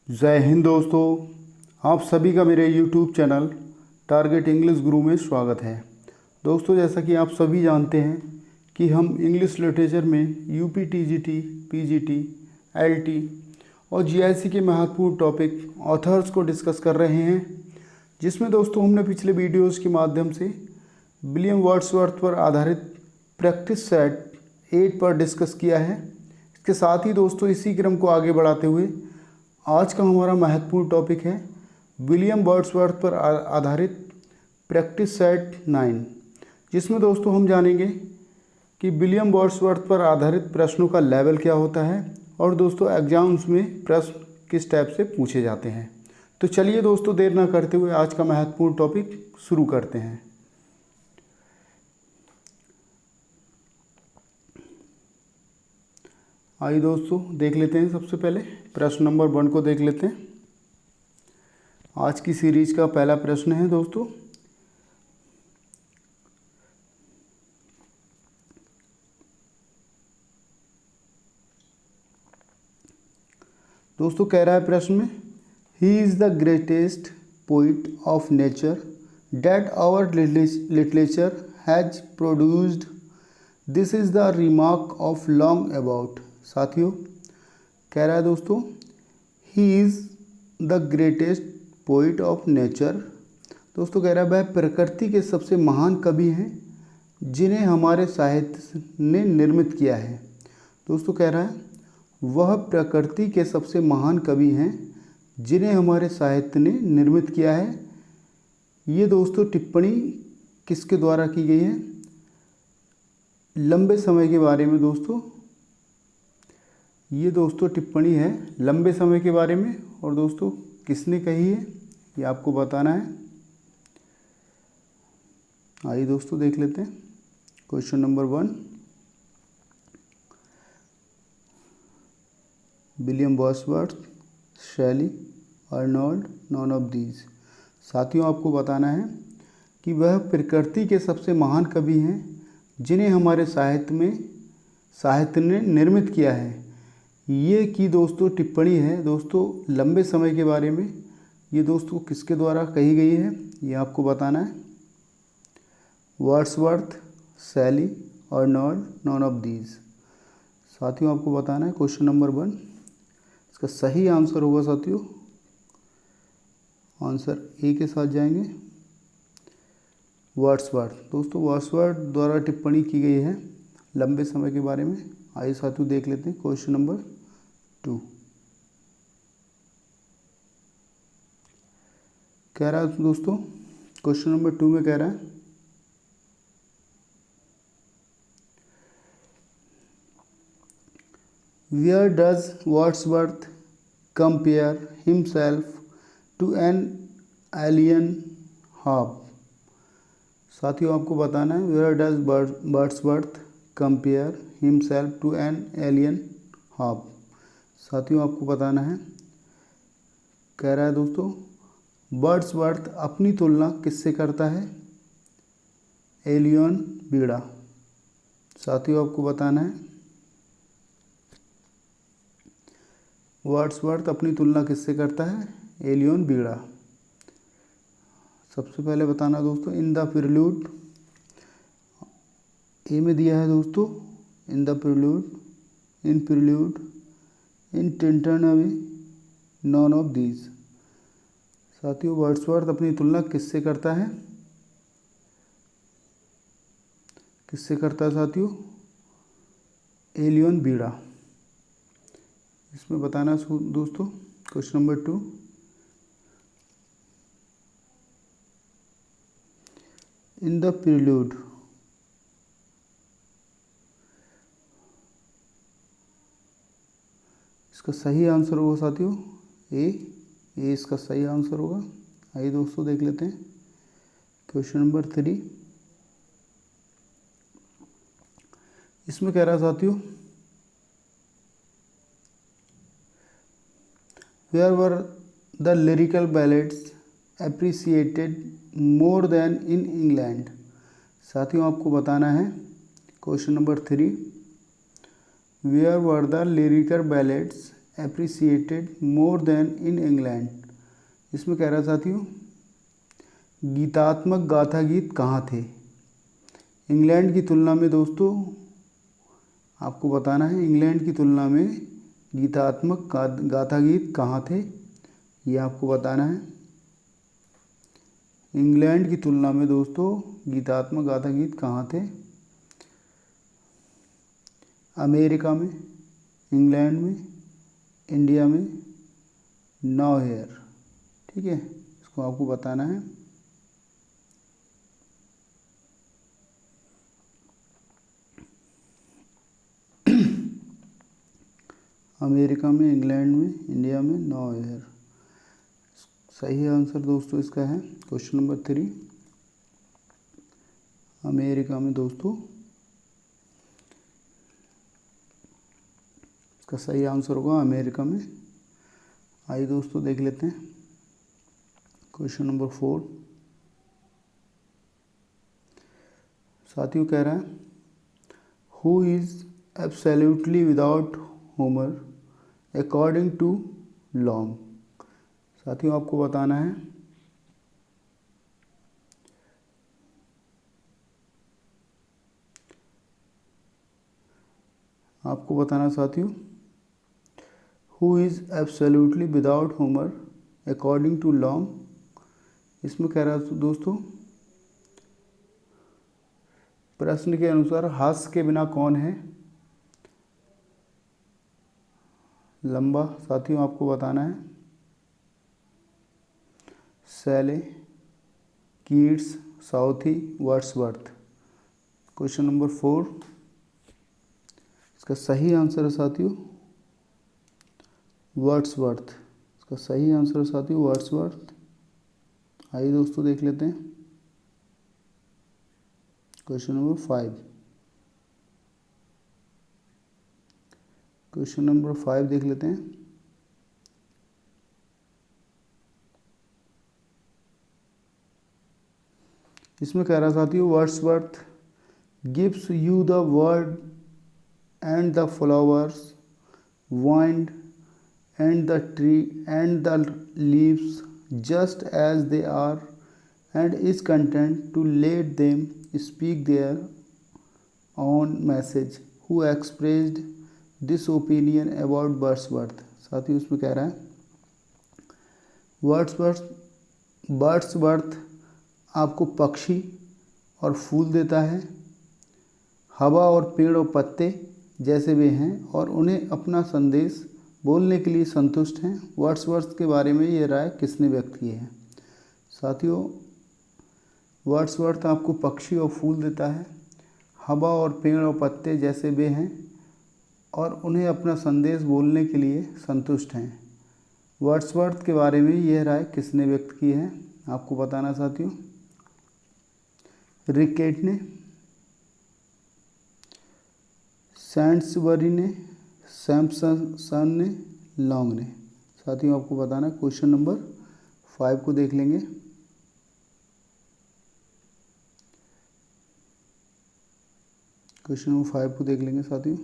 जय हिंद दोस्तों। आप सभी का मेरे YouTube चैनल टारगेट इंग्लिश गुरु में स्वागत है। दोस्तों, जैसा कि आप सभी जानते हैं कि हम इंग्लिश लिटरेचर में यूपी टीजीटी, पीजीटी, एलटी और जीआईसी के महत्वपूर्ण टॉपिक ऑथर्स को डिस्कस कर रहे हैं, जिसमें दोस्तों हमने पिछले वीडियोज़ के माध्यम से विलियम वर्ड्सवर्थ पर आधारित प्रैक्टिस सेट 8 पर डिस्कस किया है। इसके साथ ही दोस्तों इसी क्रम को आगे बढ़ाते हुए आज का हमारा महत्वपूर्ण टॉपिक है विलियम वर्ड्सवर्थ पर आधारित प्रैक्टिस सेट 9, जिसमें दोस्तों हम जानेंगे कि विलियम वर्ड्सवर्थ पर आधारित प्रश्नों का लेवल क्या होता है और दोस्तों एग्जाम्स में प्रश्न किस टाइप से पूछे जाते हैं। तो चलिए दोस्तों, देर ना करते हुए आज का महत्वपूर्ण टॉपिक शुरू करते हैं। आइए दोस्तों देख लेते हैं। सबसे पहले प्रश्न नंबर 1 को देख लेते हैं। आज की सीरीज का पहला प्रश्न है दोस्तों, कह रहा है प्रश्न में, he is the greatest poet of nature that our literature has produced. This is the remark of Long about. साथियों, कह रहा है दोस्तों, he is the greatest poet of nature. दोस्तों कह रहा है वह प्रकृति के सबसे महान कवि हैं जिन्हें हमारे साहित्य ने निर्मित किया है। दोस्तों कह रहा है वह प्रकृति के सबसे महान कवि हैं जिन्हें हमारे साहित्य ने निर्मित किया है। ये दोस्तों टिप्पणी किसके द्वारा की गई है? लंबे समय के बारे में दोस्तों। ये दोस्तों टिप्पणी है लंबे समय के बारे में, और दोस्तों किसने कही है ये आपको बताना है। आइए दोस्तों देख लेते हैं क्वेश्चन नंबर 1। विलियम वर्ड्सवर्थ, शैली, अर्नोल्ड, नॉन ऑफ दीज। साथियों, आपको बताना है कि वह प्रकृति के सबसे महान कवि हैं जिन्हें हमारे साहित्य ने निर्मित किया है। ये की दोस्तों टिप्पणी है दोस्तों लंबे समय के बारे में। ये दोस्तों किसके द्वारा कही गई है ये आपको बताना है। वर्ड्सवर्थ, शैली, अर्नोल्ड, नॉन ऑफ दीज। साथियों, आपको बताना है क्वेश्चन नंबर 1। इसका सही आंसर होगा साथियों, आंसर ए के साथ जाएंगे, वर्ड्सवर्थ। दोस्तों वर्ड्सवर्थ द्वारा टिप्पणी की गई है लंबे समय के बारे में। आइए साथियों देख लेते हैं क्वेश्चन नंबर 2। कह रहा है दोस्तों, क्वेश्चन नंबर 2 में कह रहा है, where does Wordsworth compare himself to an alien hob. साथियों, आपको बताना है where does Wordsworth compare himself to an alien hob. साथियों, आपको बताना है, कह रहा है दोस्तों वर्ड्सवर्थ अपनी तुलना किससे करता है? एलियन बीड़ा। साथियों, आपको बताना है वर्ड्सवर्थ अपनी तुलना किससे करता है? एलियन बीड़ा। सबसे पहले बताना दोस्तों इन द प्रिल्यूड, ए में दिया है दोस्तों in the Prelude, in Prelude, in Tintern Abbey, none of these. साथियों, वर्ड्सवर्थ अपनी तुलना किससे करता है? किससे करता है साथियों? एलियन बीड़ा। इसमें बताना दोस्तों question number 2, in the prelude. इसका सही आंसर होगा साथियों ए इसका सही आंसर होगा। आइए दोस्तों देख लेते हैं क्वेश्चन नंबर 3। इसमें कह रहा है साथियों, where were the Lyrical Ballads appreciated more than in England. साथियों, आपको बताना है question number 3, where were the Lyrical Ballads appreciated more than in England। इसमें कह रहा है साथियों, गीतात्मक गाथा गीत कहाँ थे। इंग्लैंड की तुलना में दोस्तों आपको बताना है, इंग्लैंड की तुलना में गीतात्मक गाथा गीत कहाँ थे, ये आपको बताना है। इंग्लैंड की तुलना में दोस्तों गीतात्मक गाथा गीत कहाँ थे। अमेरिका में, इंग्लैंड में, इंडिया में, नो हेयर। ठीक है, इसको आपको बताना है। अमेरिका में, इंग्लैंड में, इंडिया में, नो हेयर। सही आंसर दोस्तों इसका है क्वेश्चन नंबर 3, अमेरिका में दोस्तों। इसका सही आंसर होगा अमेरिका में। आइए दोस्तों देख लेते हैं क्वेश्चन नंबर 4। साथियों कह रहा है, who is absolutely without Homer according to Long. साथियों आपको बताना है, आपको बताना साथियों, who is absolutely without Homer according to Long. इसमें कह रहा है दोस्तों, प्रश्न के अनुसार हास्य के बिना कौन है लंबा। साथियों आपको बताना है, Shelley, Keats, Southey, Wordsworth. Question number 4, इसका सही आंसर है साथियों वर्ड्सवर्थ। इसका सही आंसर है साथियों वर्ड्सवर्थ। आइए दोस्तों देख लेते हैं क्वेश्चन नंबर 5। क्वेश्चन नंबर 5 देख लेते हैं। इसमें कह रहा साथियों, Wordsworth gives you the word and the flowers, wind and the tree and the leaves just as they are and is content to let them speak their own message। who expressed this opinion about Wordsworth। साथ ही उसमें कह रहा है, Wordsworth आपको पक्षी और फूल देता है, हवा और पेड़ और पत्ते जैसे वे हैं, और उन्हें अपना संदेश बोलने के लिए संतुष्ट हैं। वर्ड्सवर्थ के बारे में ये राय किसने व्यक्त की है। साथियों वर्ड्सवर्थ आपको पक्षी और फूल देता है, हवा और पेड़ और पत्ते जैसे वे हैं, और उन्हें अपना संदेश बोलने के लिए संतुष्ट हैं। वर्ड्सवर्थ के बारे में यह राय किसने व्यक्त की है, आपको बताना साथियों। रिकेट ने, सैंड्सबरी ने, सैम्पसन ने, लॉन्ग ने। साथियों आपको बताना, क्वेश्चन नंबर 5 को देख लेंगे। क्वेश्चन नंबर 5 को देख लेंगे साथियों।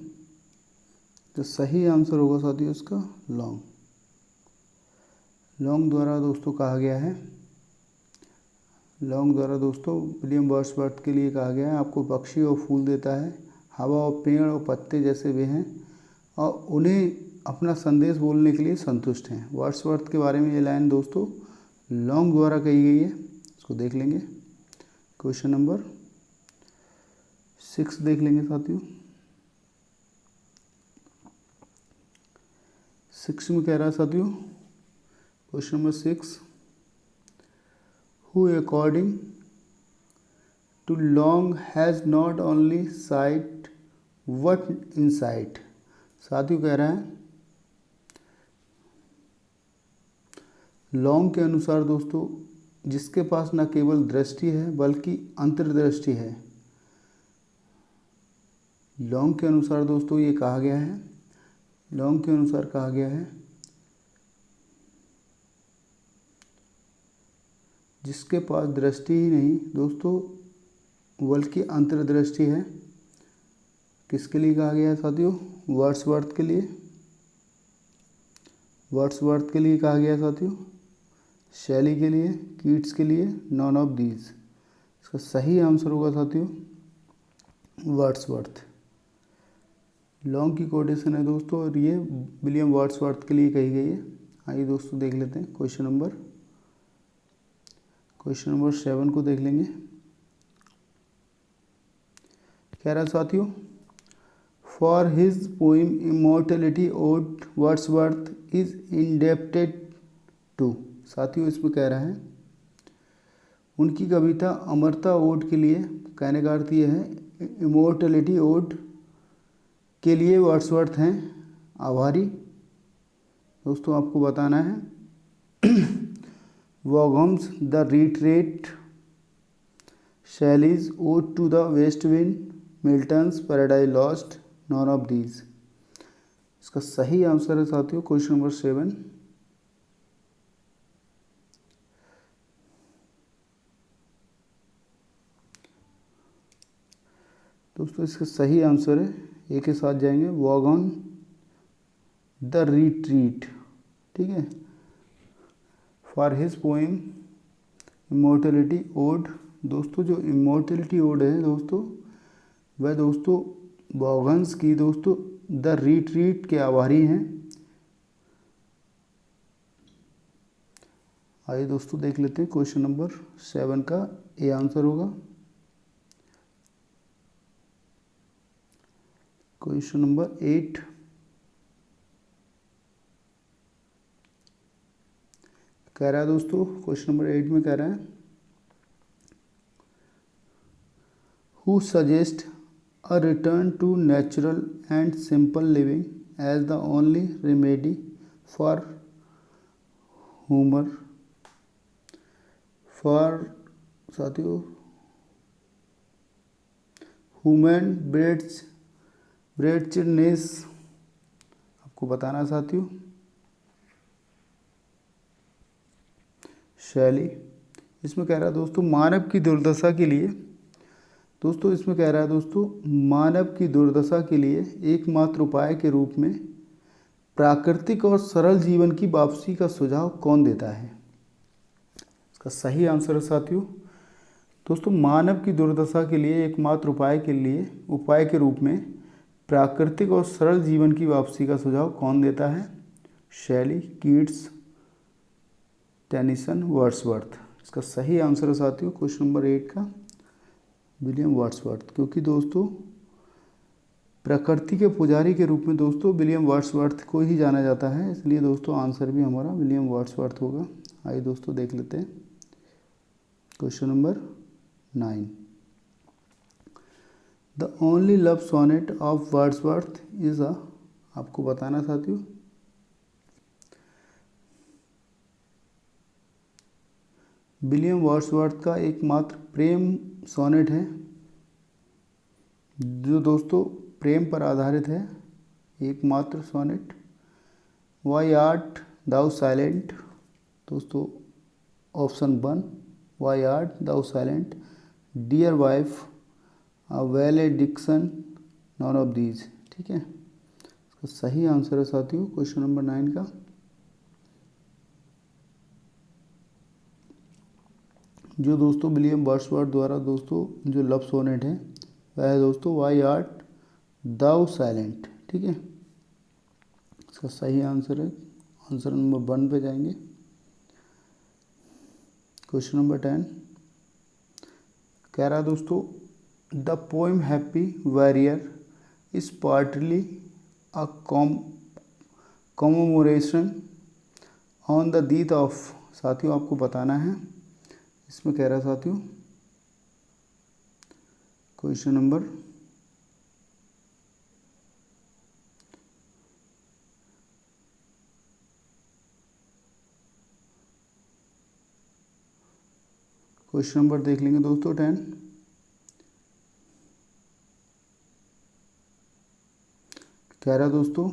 तो सही आंसर होगा साथियों इसका लॉन्ग। लॉन्ग द्वारा दोस्तों कहा गया है, लॉन्ग द्वारा दोस्तों विलियम वर्ड्सवर्थ के लिए कहा गया है, आपको पक्षी और फूल देता है, हवा और पेड़ और पत्ते जैसे वे हैं, और उन्हें अपना संदेश बोलने के लिए संतुष्ट हैं। वर्ड्सवर्थ के बारे में ये लाइन दोस्तों लॉन्ग द्वारा कही गई है। इसको देख लेंगे। क्वेश्चन नंबर 6 देख लेंगे साथियों। 6 में कह रहा है साथियों, question number 6, who according to Long has not only sight but insight. साथियों कह रहा है, लॉन्ग के अनुसार दोस्तों जिसके पास न केवल दृष्टि है बल्कि अंतर्दृष्टि है। लॉन्ग के अनुसार दोस्तों ये कहा गया है, लॉन्ग के अनुसार कहा गया है, जिसके पास दृष्टि ही नहीं दोस्तों बल्कि अंतर्दृष्टि है। किसके लिए कहा गया है साथियों, वर्ड्सवर्थ के लिए। वर्ड्सवर्थ के लिए कहा गया साथियों, शैली के लिए, कीट्स के लिए, नॉन ऑफ दीज। इसका सही आंसर होगा साथियों वर्ड्सवर्थ। लॉन्ग की कोटेशन है दोस्तों और ये विलियम वर्ड्सवर्थ के लिए कही गई है। आइए दोस्तों देख लेते हैं क्वेश्चन नंबर 7 को देख लेंगे। कह रहा है साथियों, for his poem Immortality Ode Wordsworth is indebted to. साथियों इसमें कह रहा है उनकी कविता अमरता ओड के लिए, कहने का अर्थ ये है इमोर्टलिटी ओड के लिए वर्ड्सवर्थ हैं आभारी। दोस्तों आपको बताना है Vaughan's the Retreat, Shelley's Ode to the West Wind, Milton's Paradise Lost, none of these. इसका सही आंसर है साथियों क्वेश्चन नंबर 7। दोस्तों इसका सही आंसर है, एक के साथ जाएंगे, वॉगन द रिट्रीट। ठीक है, for his poem Immortality Ode. दोस्तों जो इमोर्टलिटी ओड है दोस्तों, वह दोस्तों वॉगन्स की दोस्तों द रिट्रीट के आभारी हैं। आइए दोस्तों देख लेते हैं क्वेश्चन नंबर 7 का ए आंसर होगा। क्वेश्चन नंबर 8, कह रहा है दोस्तों, क्वेश्चन नंबर 8 में कह रहा है who suggest a return to natural and simple living as the only remedy for humour, for साथियों ह्यूमन ब्रेडनेस। आपको बताना साथियों शैली। इसमें कह रहा है दोस्तों मानव की दुर्दशा के लिए, दोस्तों इसमें कह रहा है दोस्तों मानव की दुर्दशा के लिए एकमात्र उपाय के रूप में प्राकृतिक और सरल जीवन की वापसी का सुझाव कौन देता है। इसका सही आंसर है साथियों दोस्तों मानव की दुर्दशा के लिए एकमात्र उपाय के रूप में प्राकृतिक और सरल जीवन की वापसी का सुझाव कौन देता है। शैली, कीट्स, टेनिसन, वर्ड्सवर्थ। इसका सही आंसर है साथियों क्वेश्चन नंबर 8 का विलियम वर्ड्सवर्थ, क्योंकि दोस्तों प्रकृति के पुजारी के रूप में दोस्तों विलियम वर्ड्सवर्थ को ही जाना जाता है, इसलिए दोस्तों आंसर भी हमारा विलियम वर्ड्सवर्थ होगा। आइए दोस्तों देख लेते हैं question number 9। The only love sonnet of Wordsworth is a. आपको बताना साथियों विलियम वर्ड्सवर्थ का एकमात्र प्रेम सोनेट है जो दोस्तों प्रेम पर आधारित है, एकमात्र sonnet. Why art thou silent. दोस्तों option 1 why art thou silent, dear wife, a valediction, none of these. ठीक है, इसका सही आंसर है साथियों क्वेश्चन नंबर 9 का। जो दोस्तों विलियम वर्ड्सवर्थ द्वारा दोस्तों जो लव सोनेट है वह है दोस्तों वाई आर्ट दाउ साइलेंट। ठीक है, इसका सही आंसर है, आंसर नंबर 1 पे जाएंगे। क्वेश्चन नंबर 10 कह रहा है दोस्तों the poem Happy Warrior is partly a commemoration on the death of. साथियों आपको बताना है, इसमें कह रहा है साथियों क्वेश्चन नंबर देख लेंगे दोस्तों 10। कह रहा दोस्तों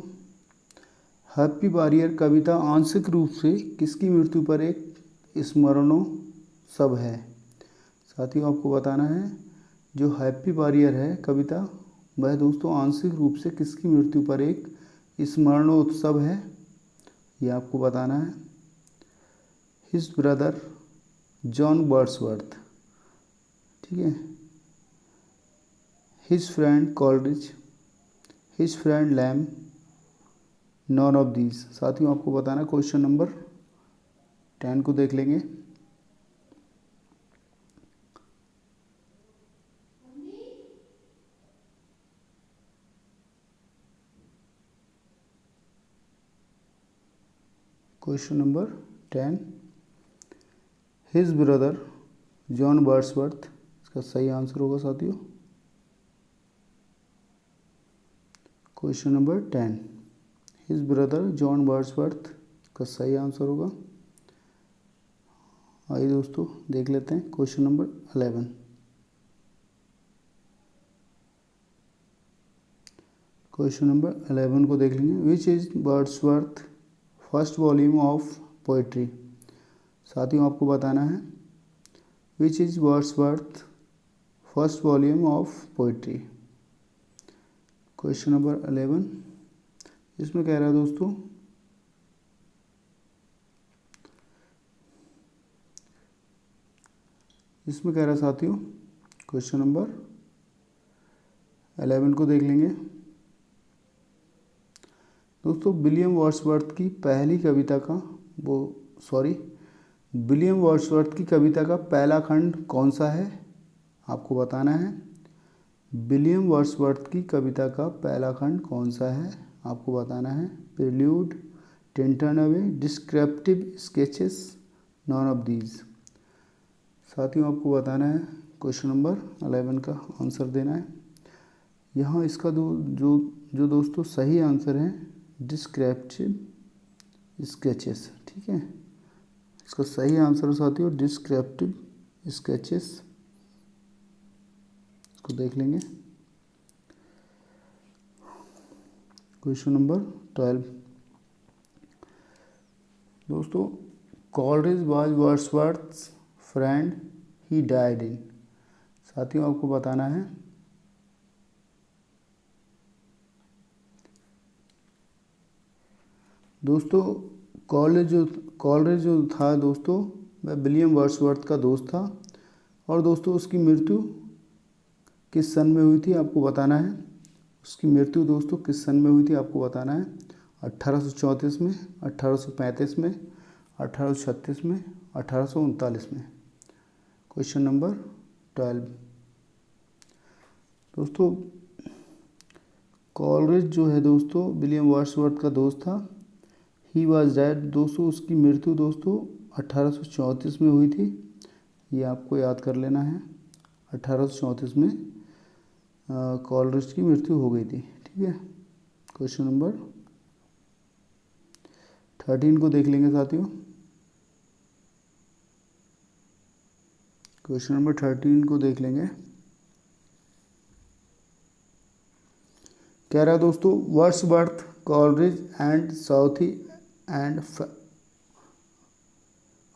हैप्पी वॉरियर कविता आंशिक रूप से किसकी मृत्यु पर एक स्मरणोत्सव है। साथियों आपको बताना है जो हैप्पी वॉरियर है कविता वह दोस्तों आंशिक रूप से किसकी मृत्यु पर एक स्मरणोत्सव है। ये आपको बताना है। हिज ब्रदर जॉन वर्ड्सवर्थ, ठीक है। His friend Coleridge, his friend Lamb, none of these. साथियों आपको बताना है। क्वेश्चन नंबर 10 को देख लेंगे। Question number 10, his brother John Wordsworth, इसका सही आंसर होगा साथियों। Question number 10, his brother John Wordsworth का सही आंसर होगा। आइए दोस्तों देख लेते हैं क्वेश्चन नंबर 11। क्वेश्चन नंबर 11 को देख लेंगे। Which is Wordsworth first volume of poetry. साथियों आपको बताना है which is Wordsworth first volume of poetry. Question number 11 इसमें कह रहा है दोस्तों, इसमें कह रहा है साथियों, क्वेश्चन नंबर 11 को देख लेंगे दोस्तों। विलियम वर्ड्सवर्थ की पहली कविता का विलियम वर्ड्सवर्थ की कविता का पहला खंड कौन सा है, आपको बताना है। विलियम वर्ड्सवर्थ की कविता का पहला खंड कौन सा है, आपको बताना है। Prelude, Tintern Abbey, descriptive sketches, none of these. साथियों आपको बताना है। क्वेश्चन नंबर 11 का आंसर देना है। यहाँ इसका जो दोस्तों सही आंसर है डिस्क्रिप्टिव स्केचेस, ठीक है। इसका सही आंसर साथियों डिस्क्रिप्टिव स्केचेस। इसको देख लेंगे। क्वेश्चन नंबर 12 दोस्तों, Coleridge was Wordsworth's friend he died in. साथियों आपको बताना है दोस्तों, कॉलरिज जो था दोस्तों वह विलियम वर्ड्सवर्थ का दोस्त था। और दोस्तों उसकी मृत्यु किस सन में हुई थी, आपको बताना है। उसकी मृत्यु दोस्तों किस सन में हुई थी, आपको बताना है। 1834 में, 1835 में, 1836 में, 1839 में। क्वेश्चन नंबर 12 दोस्तों, कॉलरिज जो है दोस्तों विलियम वर्ड्सवर्थ का दोस्त था। ही वॉज डेड दोस्तों, उसकी मृत्यु दोस्तों 1834 में हुई थी। ये आपको याद कर लेना है। 1834 में कॉलरिज की मृत्यु हो गई थी, ठीक है। क्वेश्चन नंबर 13 को देख लेंगे साथियों। क्वेश्चन नंबर 13 को देख लेंगे। कह रहा है दोस्तों, Wordsworth, Coleridge and Southey and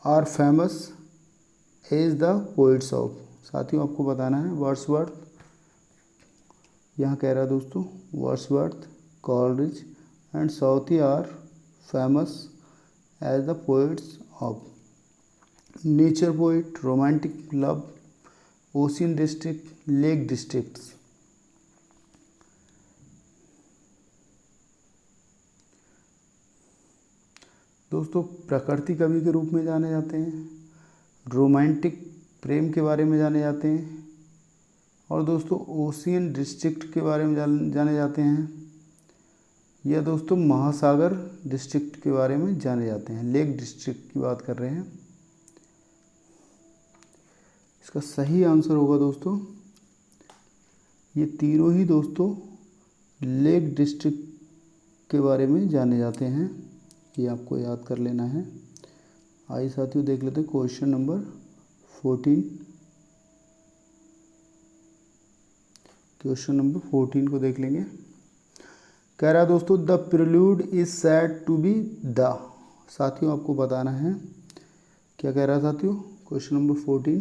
are famous as the poets of. साथियों आपको बताना है वर्ड्सवर्थ, यहाँ कह रहा है दोस्तों Wordsworth, Coleridge and Southey are famous as the poets of nature poet, romantic love, ocean district, lake districts. दोस्तों प्रकृति कवि के रूप में जाने जाते हैं, रोमांटिक प्रेम के बारे में जाने जाते हैं, और दोस्तों ओशियन डिस्ट्रिक्ट के बारे में जाने जाते हैं। यह दोस्तों महासागर डिस्ट्रिक्ट के बारे में जाने जाते हैं। लेक डिस्ट्रिक्ट की बात कर रहे हैं। इसका सही आंसर होगा दोस्तों, ये तीनों ही दोस्तों लेक डिस्ट्रिक्ट के बारे में जाने जाते हैं। ये आपको याद कर लेना है। आइए साथियों देख लेते हैं क्वेश्चन नंबर 14। क्वेश्चन नंबर 14 को देख लेंगे। कह रहा है दोस्तों, the prelude is said to be the. साथियों आपको बताना है क्या कह रहा है साथियों। क्वेश्चन नंबर 14,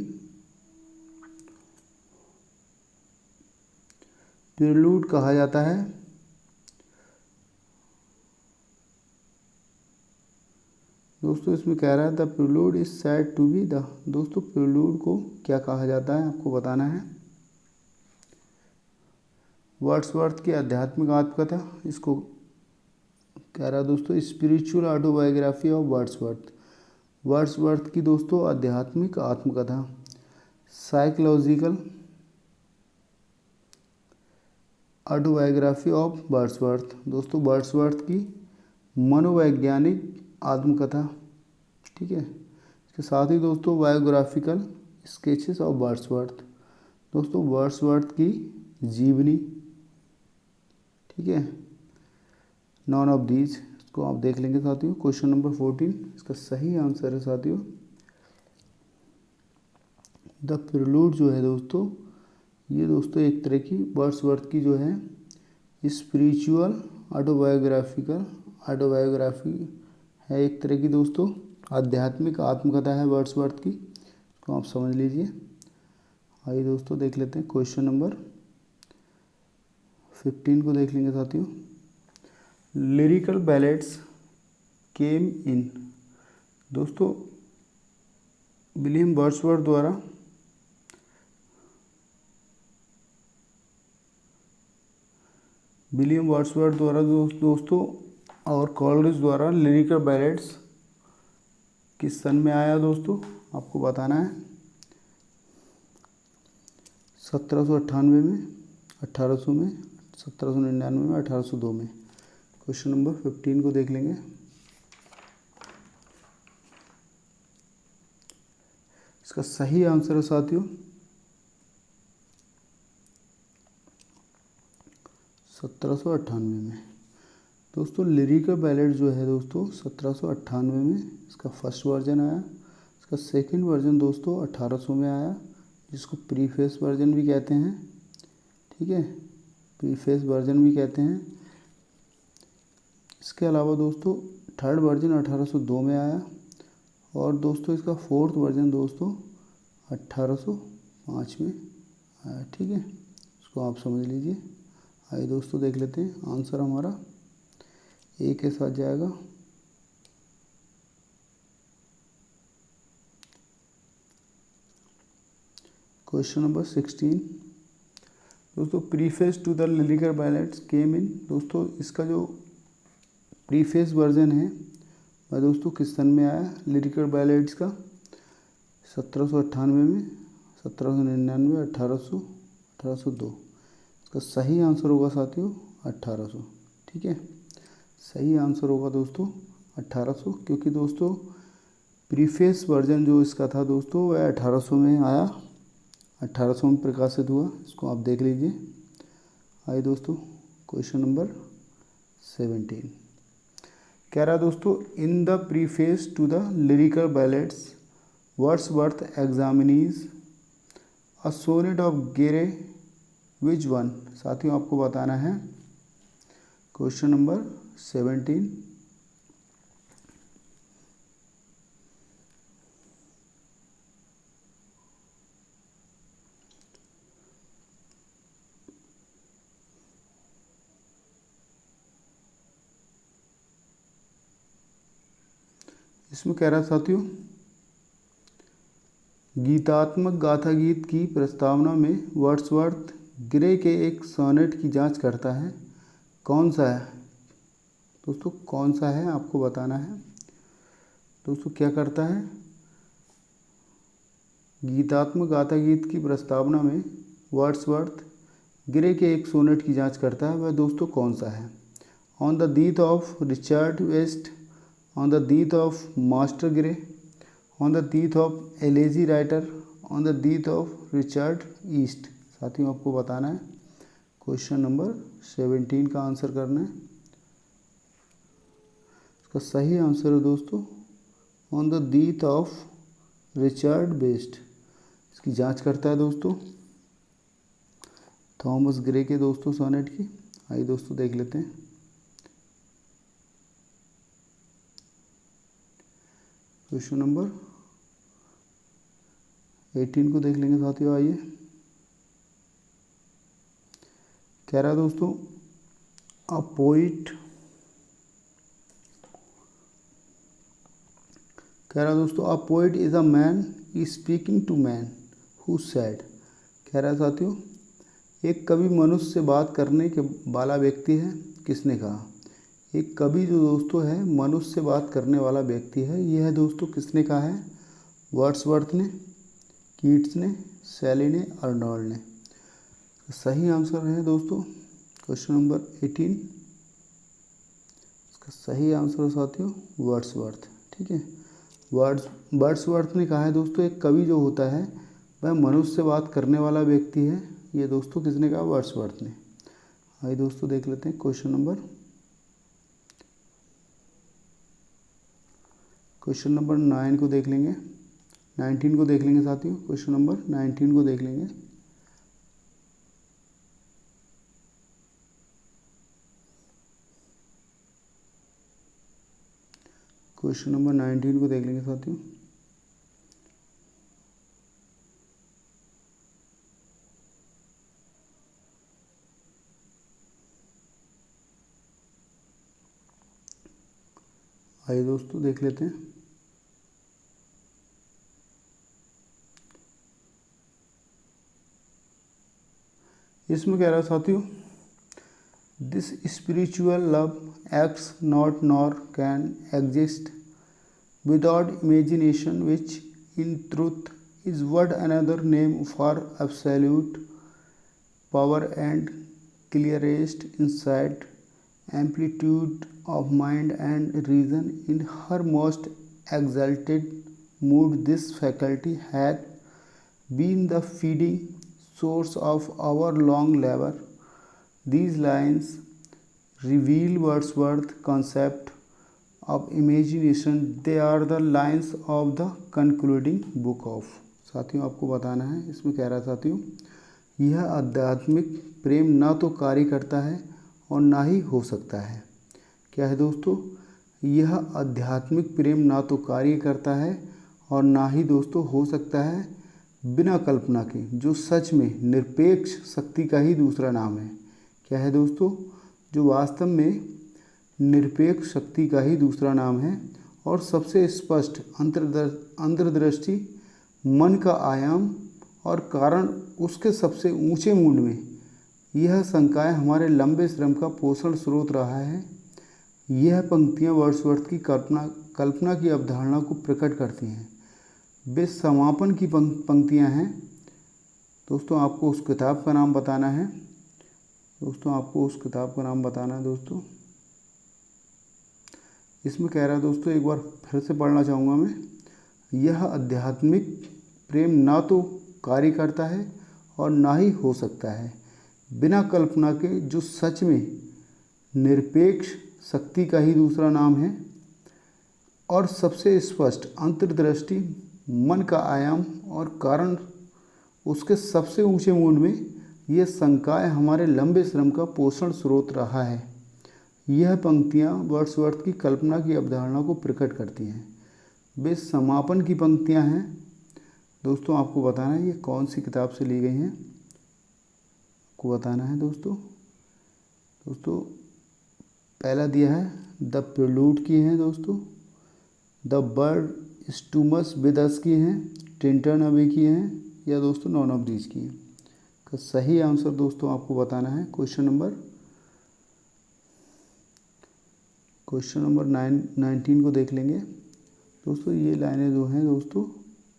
प्रिल्यूड कहा जाता है दोस्तों इसमें कह रहा है the Prelude is said to be the, दोस्तों प्रिलूड को क्या कहा जाता है आपको बताना है। वर्ड्सवर्थ की आध्यात्मिक आत्मकथा, इसको कह रहा है दोस्तों spiritual autobiography of Wordsworth. Wordsworth की दोस्तों आध्यात्मिक आत्मकथा। साइकोलॉजिकल ऑटोबायोग्राफी ऑफ वर्ड्सवर्थ, दोस्तों वर्ड्सवर्थ की मनोवैज्ञानिक आत्मकथा। ठीक है, इसके साथ ही दोस्तों बायोग्राफिकल स्केचेस ऑफ वर्ड्सवर्थ, दोस्तों वर्ड्सवर्थ की जीवनी। ठीक है, नॉन ऑफ दीज, इसको आप देख लेंगे साथियों। क्वेश्चन नंबर 14 इसका सही आंसर है साथियों द प्रिलूड जो है दोस्तों, ये दोस्तों एक तरह की वर्ड्सवर्थ की जो है स्पिरिचुअल ऑटोबायोग्राफी है, एक तरह की दोस्तों आध्यात्मिक आत्मकथा है वर्ड्सवर्थ की, इसको आप समझ लीजिए। आइए दोस्तों देख लेते हैं क्वेश्चन नंबर 15 को देख लेंगे साथियों। लिरिकल बैलेड्स केम इन, दोस्तों विलियम वर्ड्सवर्थ द्वारा दोस्तों और कॉलरिज द्वारा लिरिकल बैलेड्स किस सन में आया दोस्तों, आपको बताना है। 1798 में, 1800 में, 1799 में, 1802 में। क्वेश्चन नंबर 15 को देख लेंगे। इसका सही आंसर है साथियों 1798 में। दोस्तों लिरिकल बैलेड जो है दोस्तों 1798 में इसका फर्स्ट वर्जन आया। इसका सेकंड वर्जन दोस्तों 1800 में आया, जिसको प्रीफेस वर्जन भी कहते हैं। ठीक है, प्रीफेस वर्जन भी कहते हैं। इसके अलावा दोस्तों थर्ड वर्जन 1802 में आया, और दोस्तों इसका फोर्थ वर्जन दोस्तों 1805 में आया। ठीक है, इसको आप समझ लीजिए। आइए दोस्तों देख लेते हैं आंसर हमारा ए के साथ जाएगा। क्वेश्चन नंबर 16 दोस्तों preface to the Lyrical Ballads came in, दोस्तों इसका जो प्रीफेस वर्जन है वह दोस्तों किस सन में आया लिरिकल बैलेड्स का, 1798 में, 1799, 1800, 1802। इसका सही आंसर होगा साथियों 1800। ठीक है, सही आंसर होगा दोस्तों 1800, क्योंकि दोस्तों प्रीफेस वर्जन जो इसका था दोस्तों वह 1800 में आया, 1800 में प्रकाशित हुआ। इसको आप देख लीजिए। आइए दोस्तों क्वेश्चन नंबर 17 कह रहा है दोस्तों in the preface to the Lyrical Ballads Wordsworth examines a sonnet of Gray which one, साथियों आपको बताना है। क्वेश्चन नंबर 17 इसमें कह रहा साथियों गीतात्मक गाथा गीत की प्रस्तावना में वर्ड्सवर्थ ग्रे के एक सोनेट की जांच करता है, कौन सा है दोस्तों, कौन सा है आपको बताना है। दोस्तों क्या करता है, गीतात्मक गाथा गीत की प्रस्तावना में वर्ड्सवर्थ ग्रे के एक सोनेट की जांच करता है, वह दोस्तों कौन सा है। On the death of Richard West, on the death of master Gray, on the death of elegy writer, on the death of Richard East, साथियों आपको बताना है। क्वेश्चन नंबर 17 का आंसर करना है। इसका सही आंसर है दोस्तों on the death of Richard Best. इसकी जांच करता है दोस्तों थॉमस ग्रे के दोस्तों सोनेट की। आइए दोस्तों देख लेते हैं। क्वेश्चन नंबर 18 को देख लेंगे साथियों। आइए कह रहा है दोस्तों अ पोइट कह रहा दोस्तों a poet is a man speaking to man who said. कह रहा साथियों एक कवि मनुष्य से बात करने के वाला व्यक्ति है। किसने कहा? एक कवि जो दोस्तों है मनुष्य से बात करने वाला व्यक्ति है। यह है दोस्तों किसने कहा है? वर्ड्सवर्थ ने, कीट्स ने, शैली ने, अर्नोल्ड ने। सही आंसर है दोस्तों क्वेश्चन नंबर 18। इसका सही आंसर है साथियों वर्ड्सवर्थ। ठीक है, वर्ड्सवर्थ ने कहा है दोस्तों एक कवि जो होता है वह मनुष्य से बात करने वाला व्यक्ति है। ये दोस्तों किसने कहा? वर्ड्सवर्थ ने। आइए दोस्तों देख लेते हैं क्वेश्चन नंबर 9 को देख लेंगे, 19 को देख लेंगे साथियों। क्वेश्चन नंबर 19 को देख लेंगे। क्वेश्चन नंबर 19 को देख लेंगे साथियों। आइए दोस्तों देख लेते हैं। इसमें कह रहा है साथियों this spiritual love acts not nor can exist without imagination which in truth is word another name for absolute power and clearest insight, amplitude of mind and reason in her most exalted mood. This faculty had been the feeding source of our long labor. These lines reveal Wordsworth's concept of imagination. They are the lines of the concluding book of। साथियों आपको बताना है इसमें कह रहा साथियों यह आध्यात्मिक प्रेम ना तो कार्य करता है और ना ही हो सकता है। क्या है दोस्तों? यह आध्यात्मिक प्रेम ना तो कार्य करता है और ना ही दोस्तों हो सकता है बिना कल्पना के, जो सच में निरपेक्ष शक्ति का ही दूसरा नाम है। क्या है दोस्तों? जो वास्तव में निरपेक्ष शक्ति का ही दूसरा नाम है और सबसे स्पष्ट अंतर्दृष्टि, मन का आयाम और कारण उसके सबसे ऊंचे मूड में। यह शंकाएं हमारे लंबे श्रम का पोषण स्रोत रहा है। यह पंक्तियां वर्ड्सवर्थ की कल्पना की अवधारणा को प्रकट करती हैं। वे समापन की पंक्तियां हैं। दोस्तों आपको उस किताब का नाम बताना है। दोस्तों इसमें कह रहा है दोस्तों एक बार फिर से पढ़ना चाहूँगा मैं। यह आध्यात्मिक प्रेम ना तो कार्य करता है और ना ही हो सकता है बिना कल्पना के, जो सच में निरपेक्ष शक्ति का ही दूसरा नाम है और सबसे स्पष्ट अंतर्दृष्टि, मन का आयाम और कारण उसके सबसे ऊंचे मूड में। ये शंकाएं हमारे लंबे श्रम का पोषण स्रोत रहा है। यह पंक्तियां वर्ड्सवर्थ की कल्पना की अवधारणा को प्रकट करती हैं। वे समापन की पंक्तियां हैं। दोस्तों आपको बताना है ये कौन सी किताब से ली गई हैं, आपको बताना है दोस्तों। पहला दिया है द प्रिलूड की हैं दोस्तों, द बर्ड स्टूमस विद अस की हैं, टिंटन अवे की हैं, या दोस्तों नॉन ऑफ दीज की हैं। का सही आंसर दोस्तों आपको बताना है क्वेश्चन नंबर 19 को देख लेंगे। दोस्तों ये लाइनें जो हैं दोस्तों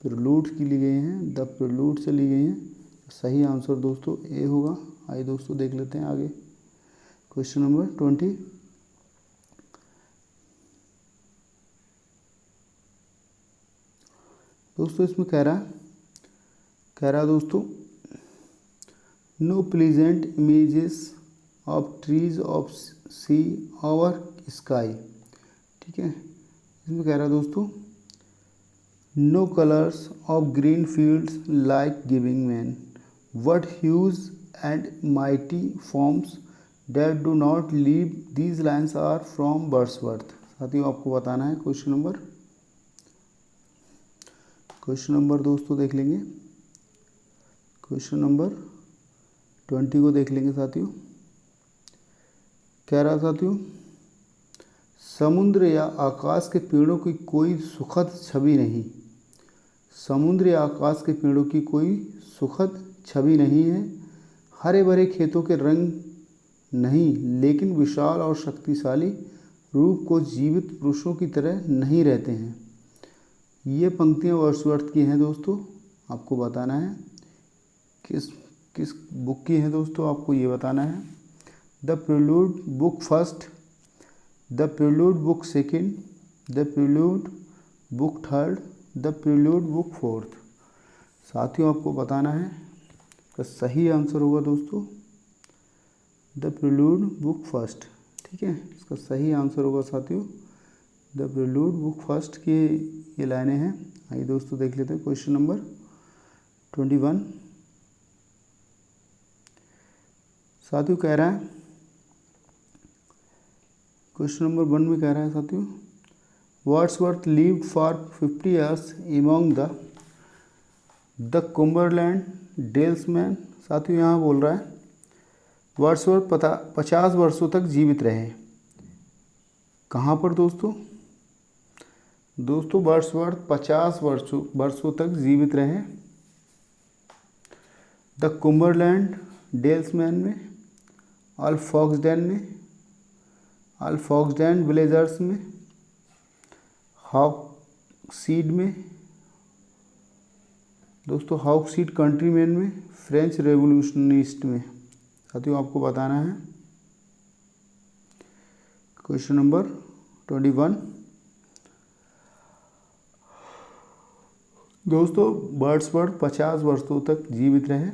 प्रिलूड की ली गई हैं, द प्रिलूड से ली गई हैं। सही आंसर दोस्तों ए होगा। आइए दोस्तों देख लेते हैं आगे क्वेश्चन नंबर 20। दोस्तों इसमें कह रहा दोस्तों no pleasant images of trees of sea over sky. ठीक है, इसमें कह रहा दोस्तों no colours of green fields like giving man what hues and mighty forms that do not leave। these lines are from Wordsworth। साथियों आपको बताना है क्वेश्चन नंबर दोस्तों देख लेंगे। क्वेश्चन नंबर 20 को देख लेंगे साथियों। कह रहा साथियों समुद्र या आकाश के पेड़ों की कोई सुखद छवि नहीं। समुद्र या आकाश के पेड़ों की कोई सुखद छवि नहीं है। हरे भरे खेतों के रंग नहीं, लेकिन विशाल और शक्तिशाली रूप को जीवित पुरुषों की तरह नहीं रहते हैं। ये पंक्तियाँ वर्ड्सवर्थ की हैं दोस्तों। आपको बताना है किस किस बुक की हैं दोस्तों, आपको ये बताना है। The prelude book first, the prelude book second, the prelude book third, the prelude book fourth. साथियों आपको बताना है, तो सही आंसर होगा दोस्तों द प्रिल्यूड बुक फर्स्ट। ठीक है, इसका सही आंसर होगा साथियों द प्रिल्यूड बुक फर्स्ट की ये लाइनें हैं। आइए दोस्तों देख लेते हैं क्वेश्चन नंबर 21। साथियों कह रहा है, क्वेश्चन नंबर 1 में कह रहा है साथियों, Wordsworth lived for 50 years among the Cumberland dalesman. साथियों यहाँ बोल रहा है वर्ड्सवर्थ 50 वर्षों तक जीवित रहे। कहाँ पर दोस्तों? दोस्तों वर्ड्सवर्थ 50 वर्षों तक जीवित रहे द कुम्बरलैंड डेल्समैन में, अल्फॉक्सडेन में, अल्फॉक्सडेन विलेजर्स में, हॉक्सीड में दोस्तों, हॉक्सीड कंट्रीमैन में, फ्रेंच रेवोल्यूशनिस्ट में। साथियों आपको बताना है क्वेश्चन नंबर 21। दोस्तों वर्ड्सवर्थ 50 वर्षों तक जीवित रहे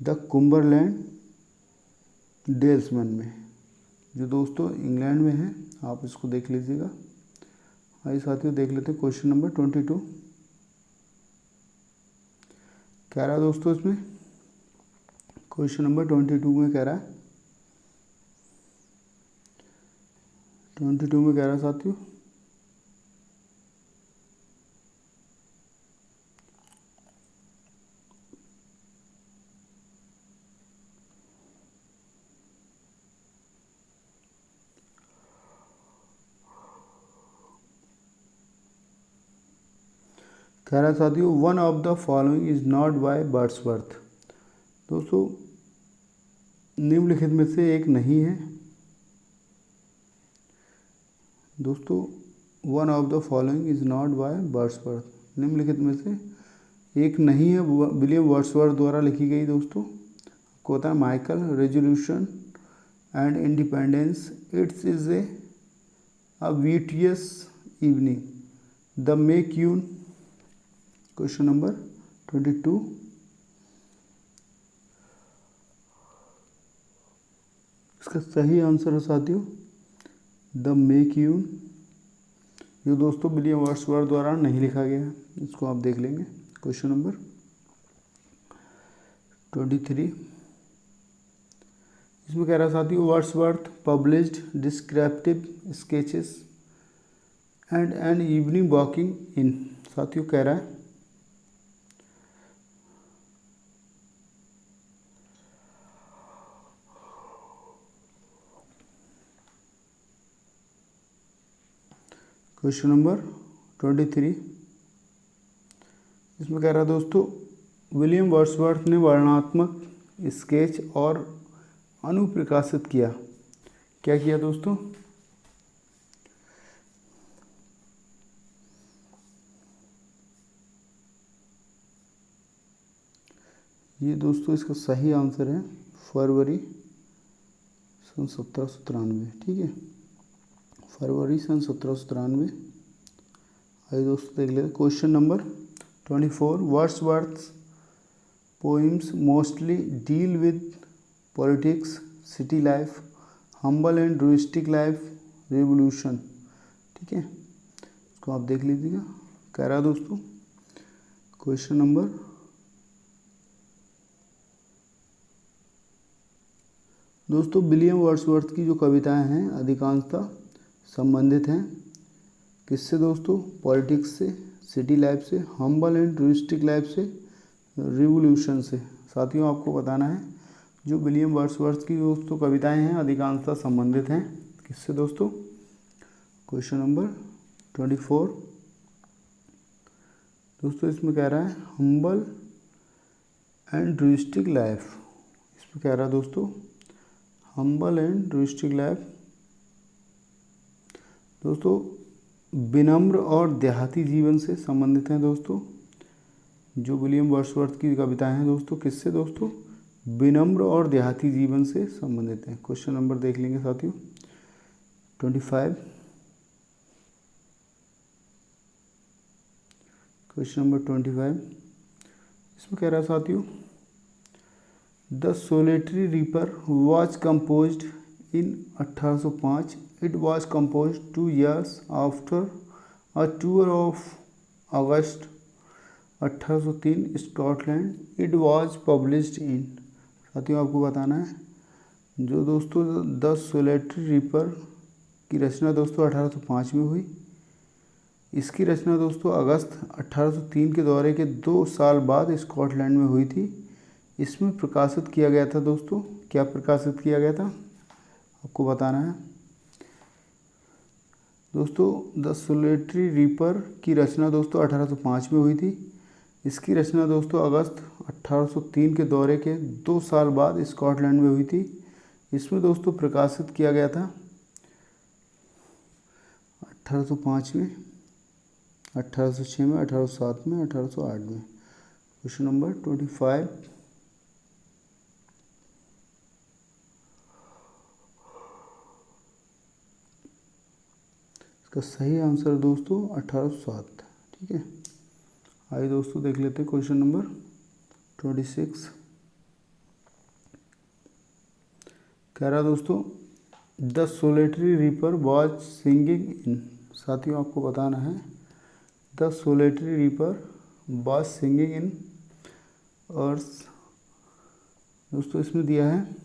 द कुम्बरलैंड डेल्समैन में, जो दोस्तों इंग्लैंड में है। आप इसको देख लीजिएगा। आइए साथियों देख लेते हैं क्वेश्चन नंबर 22। कह रहा है दोस्तों इसमें, क्वेश्चन नंबर 22 में कह रहा है, 22 में कह रहा है साथियों, साथियों one of the following is not by Wordsworth. दोस्तों निम्नलिखित में से एक नहीं है। दोस्तों one of the following is not by Wordsworth, निम्नलिखित में से एक नहीं है विलियम वर्ड्सवर्थ द्वारा लिखी गई। दोस्तों आपको होता है Michael resolution and independence, it's is a beauteous evening, the मेक्यून। क्वेश्चन नंबर 22। इसका सही आंसर है साथियों द मेक्यून, जो दोस्तों विलियम वर्ड्सवर्थ द्वारा नहीं लिखा गया है। इसको आप देख लेंगे। Question number 23। इसमें कह रहा है साथियों Wordsworth published descriptive sketches and an evening walking in. साथियों कह रहा है क्वेश्चन नंबर 23। इसमें कह रहा है दोस्तों विलियम वर्ड्सवर्थ ने वर्णनात्मक स्केच और अनुप्रकाशित किया। क्या किया दोस्तों? ये दोस्तों इसका सही आंसर है फरवरी सन 1793। ठीक है, फरवरी सन 1793। आइए दोस्तों देख लेते question number 24। Wordsworth poems mostly deal with politics, city life, humble and rustic life, revolution. ठीक है, इसको आप देख लीजिएगा। कह रहा है दोस्तों क्वेश्चन नंबर दोस्तों विलियम वर्ड्सवर्थ की जो कविताएं हैं अधिकांशतः संबंधित हैं किससे दोस्तों? पॉलिटिक्स से, सिटी लाइफ से, हम्बल एंड रूस्टिक लाइफ से, रिवोल्यूशन से। साथियों आपको बताना है जो विलियम वर्ड्सवर्थ की दोस्तों कविताएं हैं अधिकांशतः संबंधित हैं किससे दोस्तों? क्वेश्चन नंबर 24 दोस्तों, इसमें कह रहा है हम्बल एंड रूस्टिक लाइफ। इसमें कह रहा है दोस्तों हम्बल एंड रूस्टिक लाइफ दोस्तों विनम्र और देहाती जीवन से संबंधित हैं दोस्तों। जो विलियम वर्ड्सवर्थ की कविताएं हैं दोस्तों, किससे दोस्तों? विनम्र और देहाती जीवन से संबंधित हैं। क्वेश्चन नंबर देख लेंगे साथियों 25। क्वेश्चन नंबर 25 इसमें कह रहा है साथियों the solitary reaper was composed in 1805। It was composed 2 years after a tour of August 1803 Scotland. It was published in. साथियों आपको बताना है जो दोस्तों द सोलेटरी रीपर की रचना दोस्तों 1805 में हुई। इसकी रचना दोस्तों अगस्त 1803 के दौरे के 2 साल बाद स्कॉटलैंड में हुई थी। इसमें प्रकाशित किया गया था दोस्तों, क्या प्रकाशित किया गया था आपको बताना है दोस्तों। द सोलेटरी रीपर की रचना दोस्तों 1805 में हुई थी। इसकी रचना दोस्तों अगस्त 1803 के दौरे के 2 साल बाद स्कॉटलैंड में हुई थी। इसमें दोस्तों प्रकाशित किया गया था 1805 में, 1806 में, 1807 में, 1808 में। क्वेश्चन नंबर 25 इसका सही आंसर दोस्तों 1807। ठीक है, आइए दोस्तों देख लेते हैं क्वेश्चन नंबर 26। कह रहा दोस्तों the solitary reaper was singing in. साथियों आपको बताना है the solitary reaper was singing in अर्थ दोस्तों इसमें दिया है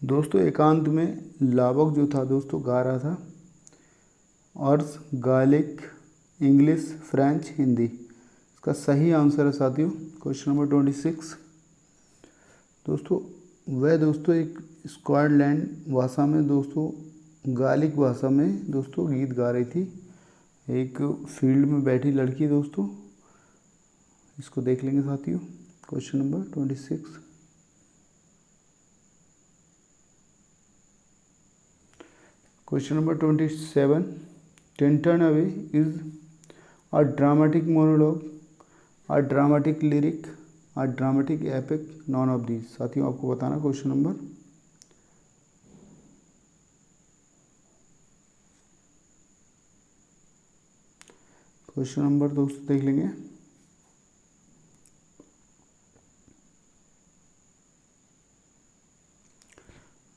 दोस्तों एकांत में लावक जो था दोस्तों गा रहा था अर्थ, गालिक, इंग्लिश, फ्रेंच, हिंदी। इसका सही आंसर है साथियों क्वेश्चन नंबर 26 दोस्तों। वह दोस्तों एक स्कॉटलैंड भाषा में दोस्तों गालिक भाषा में दोस्तों गीत गा रही थी। एक फील्ड में बैठी लड़की दोस्तों, इसको देख लेंगे साथियों question number 26। Question number 27. Turn Away is a dramatic monologue, a dramatic lyric, a dramatic epic, none of these। साथियों आपको बताना क्वेश्चन नंबर दोस्तों देख लेंगे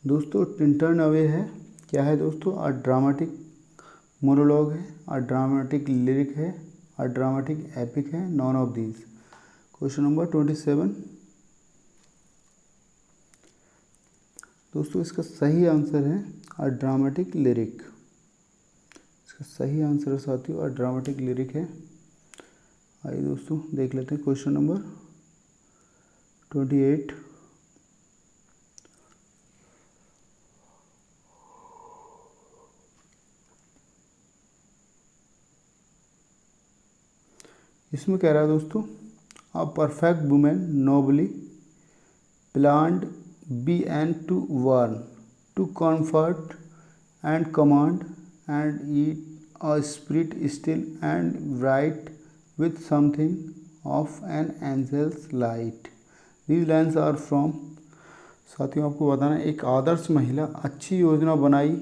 दोस्तों। टर्न अवे है, क्या है दोस्तों? अ ड्रामेटिक मोनोलॉग है, अ ड्रामेटिक लिरिक है, अ ड्रामेटिक एपिक है, non of these. Question number 27 दोस्तों इसका सही आंसर है अ ड्रामेटिक लिरिक। इसका सही आंसर है साथियों अ ड्रामेटिक लिरिक है। आइए दोस्तों देख लेते हैं क्वेश्चन नंबर 28। इसमें कह रहा है दोस्तों a perfect women nobly planned be and to warn to comfort and command and eat a spirit still and bright with something of an angel's light. These lines are from. साथियों आपको बताना एक आदर्श महिला अच्छी योजना बनाई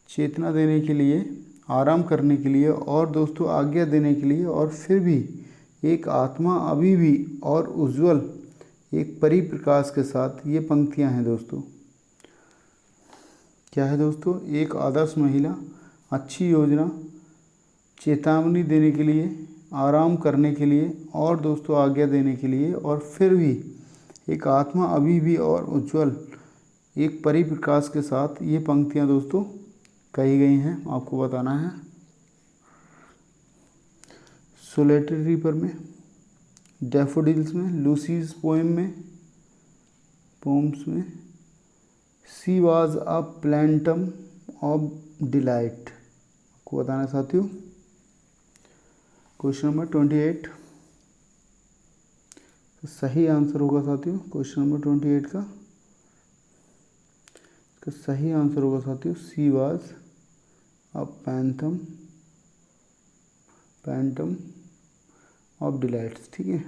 चेतना देने के लिए, आराम करने के लिए और दोस्तों आज्ञा देने के लिए, और फिर भी एक आत्मा अभी भी और उज्जवल एक परिप्रकाश के साथ। ये पंक्तियां हैं दोस्तों। क्या है दोस्तों? एक आदर्श महिला अच्छी योजना चेतावनी देने के लिए, आराम करने के लिए और दोस्तों आज्ञा देने के लिए, और फिर भी एक आत्मा अभी भी और उज्जवल एक परिप्रकाश के साथ, ये पंक्तियाँ दोस्तों कही गई हैं, आपको बताना है। सोलेटरी रीपर में, डैफोडिल्स में, लूसीज पोम्स में she was a phantom of delight, आपको बताना है साथियों। क्वेश्चन नंबर 28 सही आंसर होगा साथियों। क्वेश्चन नंबर 28 का सही आंसर होगा साथियों सी was a Pantum of delights. ठीक है,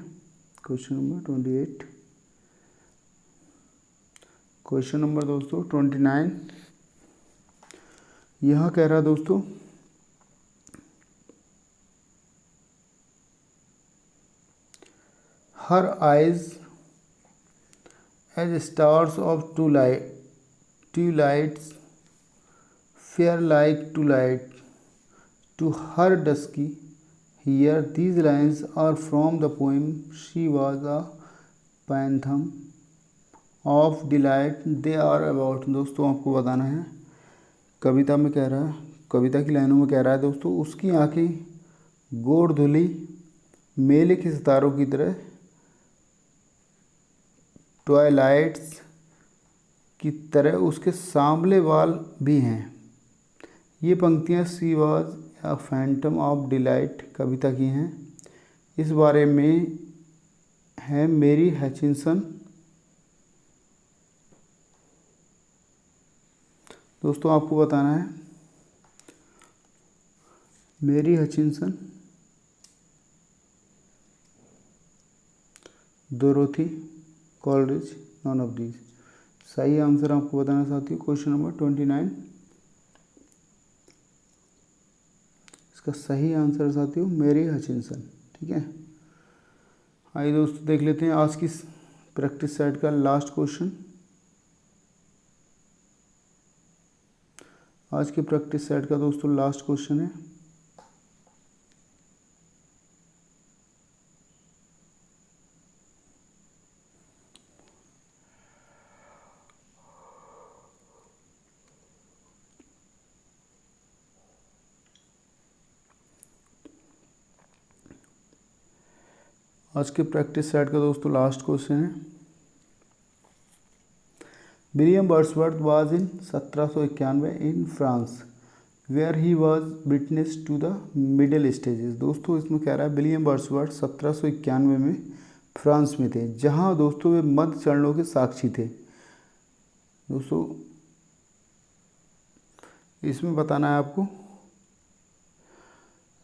क्वेश्चन नंबर 28। क्वेश्चन नंबर दोस्तों 29 यहाँ कह रहा है दोस्तों her eyes as stars of twilights fair like twilight too her dusky hair these lines are from the poem she was a phantom of delight they are about. दोस्तों आपको बताना है, कविता में कह रहा है, कविता की लाइनों में कह रहा है दोस्तों उसकी आंखें गोड़ धुली मेले के सितारों की तरह ट्वाइलाइट्स की तरह उसके सांवले बाल भी हैं। ये पंक्तियाँ सी वॉज या फैंटम ऑफ डिलाइट कविता की हैं। इस बारे में है मेरी हचिंसन। दोस्तों आपको बताना है मेरी Hutchinson, Dorothy Coleridge, non of these. सही आंसर आपको बताना साथियों क्वेश्चन नंबर 29। इसका सही आंसर साथियों मेरी हचिंसन। ठीक है, आइए दोस्तों देख लेते हैं आज की प्रैक्टिस सेट का लास्ट क्वेश्चन। आज के प्रैक्टिस सेट का दोस्तों लास्ट क्वेश्चन है आज के प्रैक्टिस सेट का दोस्तों लास्ट क्वेश्चन है William Wordsworth was in 1791 in France where he was witness to the middle stages. दोस्तों इसमें कह रहा है विलियम वर्ड्सवर्थ 1791 में फ्रांस में थे, जहां दोस्तों वे मध्य चरणों के साक्षी थे। दोस्तों इसमें बताना है आपको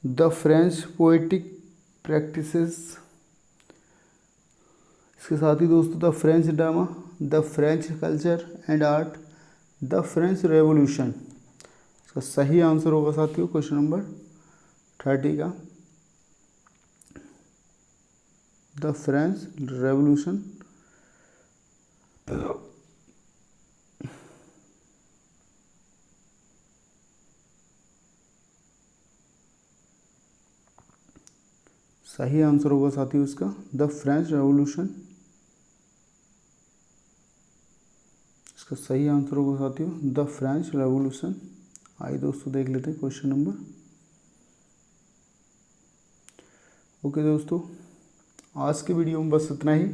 द फ्रेंच पोएटिक प्रैक्टिसेस, इसके साथ ही दोस्तों the French drama, the French culture and art, the French revolution. इसका सही आंसर होगा साथियों क्वेश्चन नंबर 30 का द फ्रेंच रेवोल्यूशन। सही आंसर होगा साथियों इसका द फ्रेंच रेवोल्यूशन। इसका सही आंसर होगा साथियों द फ्रेंच रेवोल्यूशन। आइए दोस्तों देख लेते हैं क्वेश्चन नंबर। ओके दोस्तों, आज के वीडियो में बस इतना ही।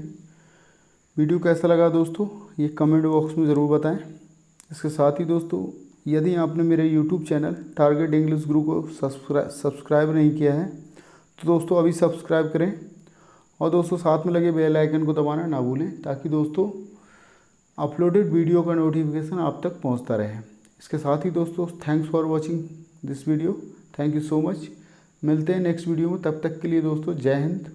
वीडियो कैसा लगा दोस्तों ये कमेंट बॉक्स में ज़रूर बताएं। इसके साथ ही दोस्तों यदि आपने मेरे यूट्यूब चैनल टारगेट इंग्लिश गुरु को सब्सक्राइब नहीं किया है तो दोस्तों अभी सब्सक्राइब करें और दोस्तों साथ में लगे बेल आइकन को दबाना ना भूलें, ताकि दोस्तों अपलोडेड वीडियो का नोटिफिकेशन आप तक पहुंचता रहे। इसके साथ ही दोस्तों thanks for watching this video, thank you so much. मिलते हैं नेक्स्ट वीडियो में, तब तक के लिए दोस्तों जय हिंद।